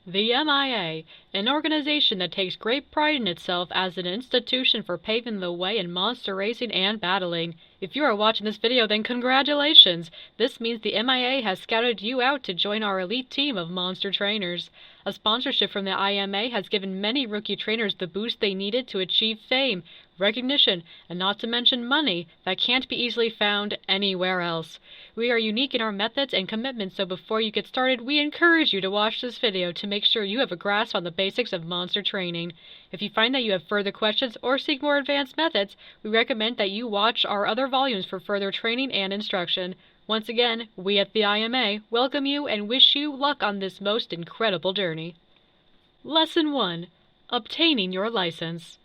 The MIA, an organization that takes great pride in itself as an institution for paving the way in monster racing and battling. If you are watching this video, then congratulations! This means the MIA has scouted you out to join our elite team of monster trainers. A sponsorship from the IMA has given many rookie trainers the boost they needed to achieve fame, recognition, and not to mention money that can't be easily found anywhere else. We are unique in our methods and commitment, so before you get started, we encourage you to watch this video to make sure you have a grasp on the basics of monster training. If you find that you have further questions or seek more advanced methods, we recommend that you watch our other volumes for further training and instruction. Once again, we at the IMA welcome you and wish you luck on this most incredible journey. Lesson 1. Obtaining your license.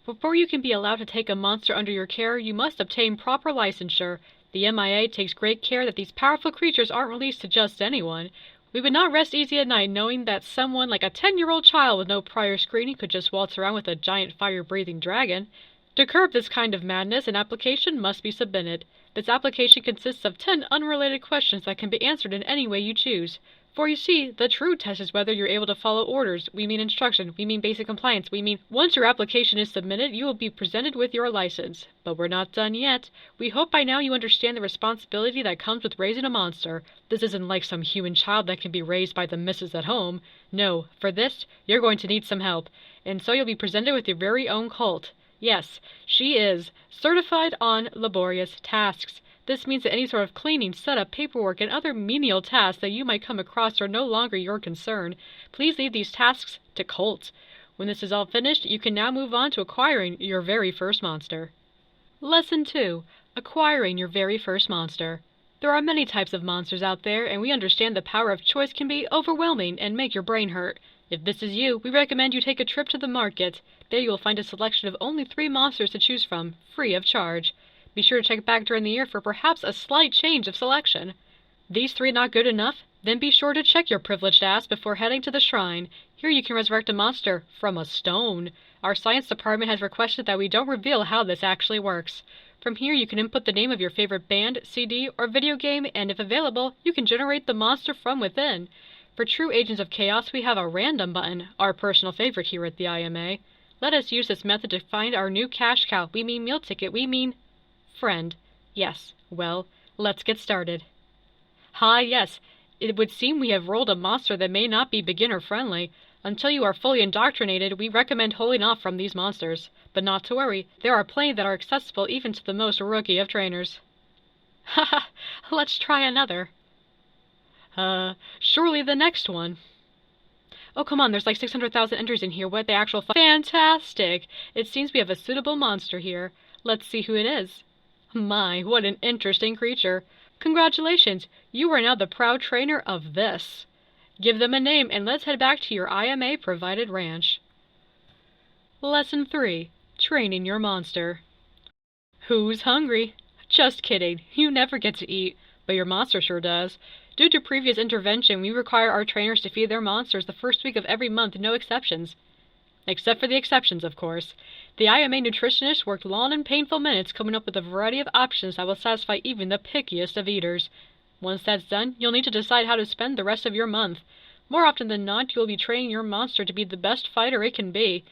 Before you can be allowed to take a monster under your care, you must obtain proper licensure. The MIA takes great care that these powerful creatures aren't released to just anyone. We would not rest easy at night knowing that someone like a 10-year-old child with no prior screening could just waltz around with a giant fire-breathing dragon. To curb this kind of madness, an application must be submitted. This application consists of 10 unrelated questions that can be answered in any way you choose. For you see, the true test is whether you're able to follow orders. We mean instruction. We mean basic compliance. We mean once your application is submitted, you will be presented with your license. But we're not done yet. We hope by now you understand the responsibility that comes with raising a monster. This isn't like some human child that can be raised by the missus at home. No, for this, you're going to need some help. And so you'll be presented with your very own cult. Yes, she is certified on laborious tasks. This means that any sort of cleaning, setup, paperwork, and other menial tasks that you might come across are no longer your concern. Please leave these tasks to Colt. When this is all finished, you can now move on to acquiring your very first monster. Lesson 2. Acquiring your very first monster. There are many types of monsters out there, and we understand the power of choice can be overwhelming and make your brain hurt. If this is you, we recommend you take a trip to the market. There you will find a selection of only 3 monsters to choose from, free of charge. Be sure to check back during the year for perhaps a slight change of selection. These 3 not good enough? Then be sure to check your privileged ass before heading to the shrine. Here you can resurrect a monster from a stone. Our science department has requested that we don't reveal how this actually works. From here you can input the name of your favorite band, CD, or video game, and if available, you can generate the monster from within. For true agents of chaos, we have a random button, our personal favorite here at the IMA. Let us use this method to find our new cash cow. We mean meal ticket. We mean friend. Yes, well, let's get started. Yes, it would seem we have rolled a monster that may not be beginner-friendly. Until you are fully indoctrinated, we recommend holding off from these monsters. But not to worry, there are plenty that are accessible even to the most rookie of trainers. Haha, let's try another. Surely the next one. Oh, come on, there's like 600,000 entries in here. What the actual Fantastic! It seems we have a suitable monster here. Let's see who it is. My, what an interesting creature. Congratulations, you are now the proud trainer of this. Give them a name and let's head back to your IMA-provided ranch. Lesson 3. Training your monster. Who's hungry? Just kidding, you never get to eat, but your monster sure does. Due to previous intervention, we require our trainers to feed their monsters the first week of every month, no exceptions. Except for the exceptions, of course. The IMA nutritionist worked long and painful minutes coming up with a variety of options that will satisfy even the pickiest of eaters. Once that's done, you'll need to decide how to spend the rest of your month. More often than not, you will be training your monster to be the best fighter it can be.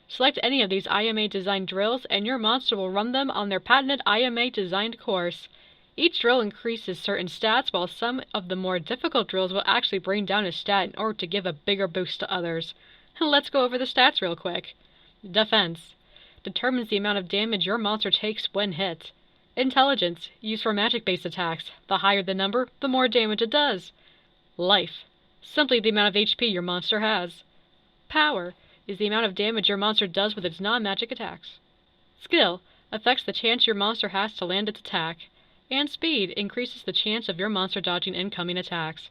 Select any of these IMA-designed drills, and your monster will run them on their patented IMA-designed course. Each drill increases certain stats, while some of the more difficult drills will actually bring down a stat in order to give a bigger boost to others. Let's go over the stats real quick. Defense. Determines the amount of damage your monster takes when hit. Intelligence. Used for magic-based attacks. The higher the number, the more damage it does. Life. Simply the amount of HP your monster has. Power. Is the amount of damage your monster does with its non-magic attacks. Skill. Affects the chance your monster has to land its attack. And speed increases the chance of your monster dodging incoming attacks.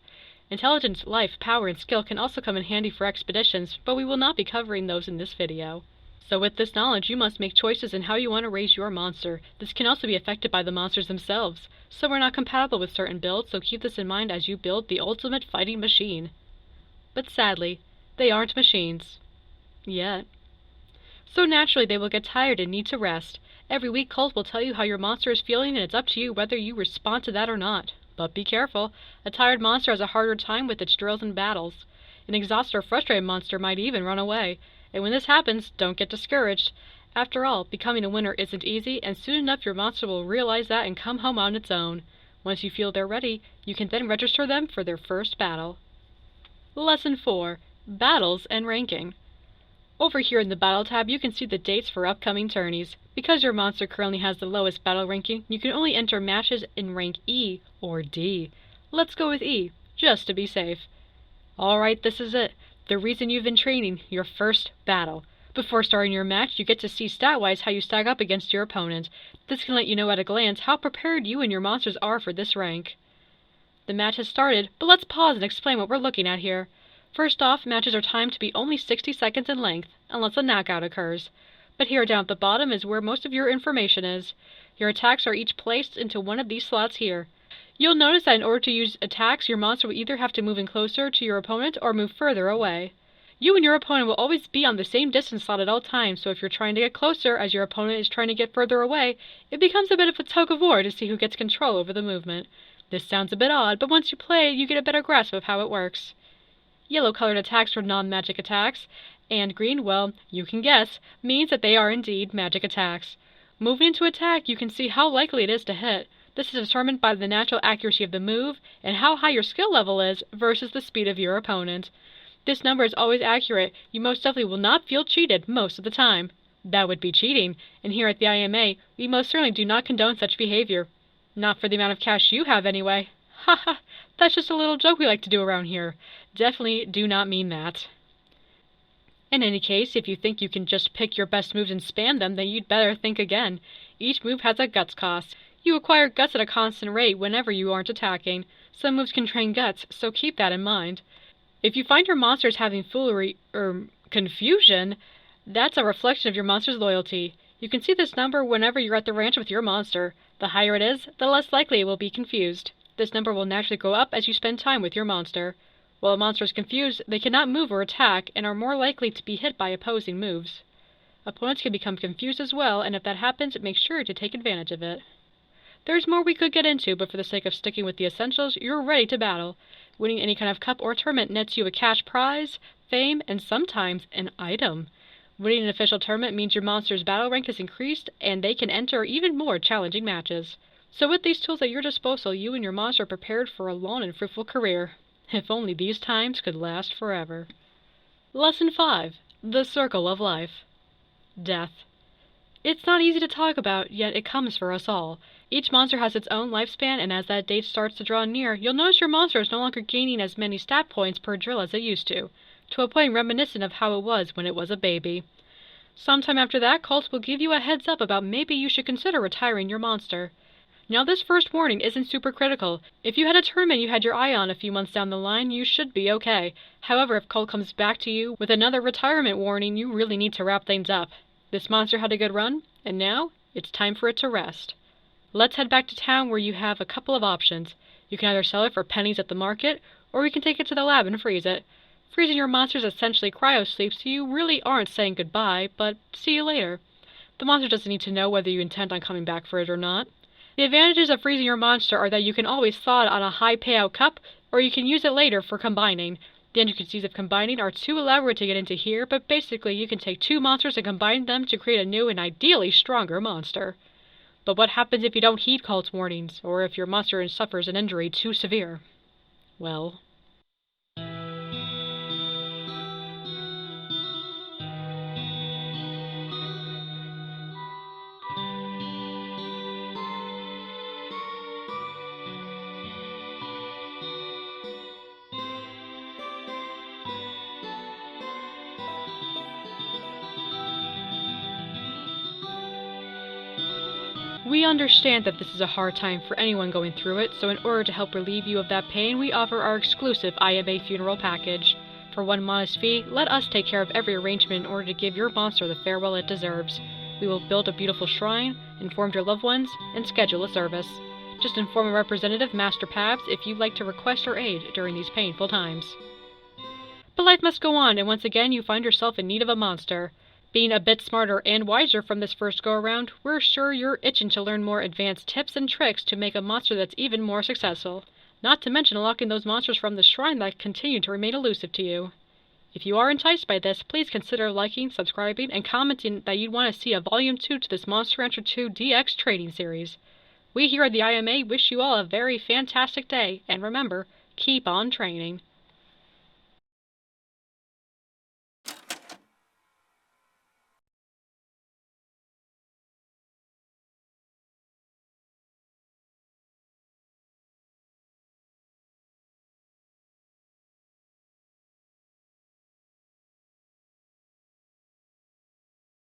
Intelligence, life, power, and skill can also come in handy for expeditions, but we will not be covering those in this video. So with this knowledge, you must make choices in how you want to raise your monster. This can also be affected by the monsters themselves. Some are not compatible with certain builds, so keep this in mind as you build the ultimate fighting machine. But sadly, they aren't machines. Yet. So naturally they will get tired and need to rest. Every week Colt will tell you how your monster is feeling, and it's up to you whether you respond to that or not. But be careful. A tired monster has a harder time with its drills and battles. An exhausted or frustrated monster might even run away. And when this happens, don't get discouraged. After all, becoming a winner isn't easy, and soon enough your monster will realize that and come home on its own. Once you feel they're ready, you can then register them for their first battle. Lesson 4. Battles and Ranking. Over here in the Battle tab, you can see the dates for upcoming tourneys. Because your monster currently has the lowest battle ranking, you can only enter matches in rank E or D. Let's go with E, just to be safe. Alright, this is it. The reason you've been training, your first battle. Before starting your match, you get to see stat-wise how you stack up against your opponent. This can let you know at a glance how prepared you and your monsters are for this rank. The match has started, but let's pause and explain what we're looking at here. First off, matches are timed to be only 60 seconds in length, unless a knockout occurs. But here down at the bottom is where most of your information is. Your attacks are each placed into one of these slots here. You'll notice that in order to use attacks, your monster will either have to move in closer to your opponent or move further away. You and your opponent will always be on the same distance slot at all times, so if you're trying to get closer as your opponent is trying to get further away, it becomes a bit of a tug of war to see who gets control over the movement. This sounds a bit odd, but once you play, you get a better grasp of how it works. Yellow-colored attacks are non-magic attacks, and green, well, you can guess, means that they are indeed magic attacks. Moving into attack, you can see how likely it is to hit. This is determined by the natural accuracy of the move and how high your skill level is versus the speed of your opponent. This number is always accurate. You most definitely will not feel cheated most of the time. That would be cheating, and here at the IMA, we most certainly do not condone such behavior. Not for the amount of cash you have anyway. Haha, that's just a little joke we like to do around here. Definitely do not mean that. In any case, if you think you can just pick your best moves and spam them, then you'd better think again. Each move has a guts cost. You acquire guts at a constant rate whenever you aren't attacking. Some moves can drain guts, so keep that in mind. If you find your monsters having confusion, that's a reflection of your monster's loyalty. You can see this number whenever you're at the ranch with your monster. The higher it is, the less likely it will be confused. This number will naturally go up as you spend time with your monster. While a monster is confused, they cannot move or attack and are more likely to be hit by opposing moves. Opponents can become confused as well, and if that happens, make sure to take advantage of it. There's more we could get into, but for the sake of sticking with the essentials, you're ready to battle. Winning any kind of cup or tournament nets you a cash prize, fame, and sometimes an item. Winning an official tournament means your monster's battle rank is increased, and they can enter even more challenging matches. So with these tools at your disposal, you and your monster are prepared for a long and fruitful career. If only these times could last forever. Lesson 5. The Circle of Life. Death. It's not easy to talk about, yet it comes for us all. Each monster has its own lifespan, and as that date starts to draw near, you'll notice your monster is no longer gaining as many stat points per drill as it used to a point reminiscent of how it was when it was a baby. Sometime after that, cults will give you a heads up about maybe you should consider retiring your monster. Now this first warning isn't super critical. If you had a tournament you had your eye on a few months down the line, you should be okay. However, if Cult comes back to you with another retirement warning, you really need to wrap things up. This monster had a good run, and now it's time for it to rest. Let's head back to town where you have a couple of options. You can either sell it for pennies at the market, or you can take it to the lab and freeze it. Freezing your monster is essentially cryo-sleep, so you really aren't saying goodbye, but see you later. The monster doesn't need to know whether you intend on coming back for it or not. The advantages of freezing your monster are that you can always thaw it on a high payout cup, or you can use it later for combining. The intricacies of combining are too elaborate to get into here, but basically you can take two monsters and combine them to create a new and ideally stronger monster. But what happens if you don't heed Cult's warnings, or if your monster suffers an injury too severe? Well... We understand that this is a hard time for anyone going through it, so in order to help relieve you of that pain, we offer our exclusive IMA funeral package. For one modest fee, let us take care of every arrangement in order to give your monster the farewell it deserves. We will build a beautiful shrine, inform your loved ones, and schedule a service. Just inform a representative, Master Pabs, if you'd like to request our aid during these painful times. But life must go on, and once again you find yourself in need of a monster. Being a bit smarter and wiser from this first go-around, we're sure you're itching to learn more advanced tips and tricks to make a monster that's even more successful. not to mention unlocking those monsters from the shrine that continue to remain elusive to you. If you are enticed by this, please consider liking, subscribing, and commenting that you'd want to see a Volume 2 to this Monster Rancher 2 DX training series. We here at the IMA wish you all a very fantastic day, and remember, keep on training.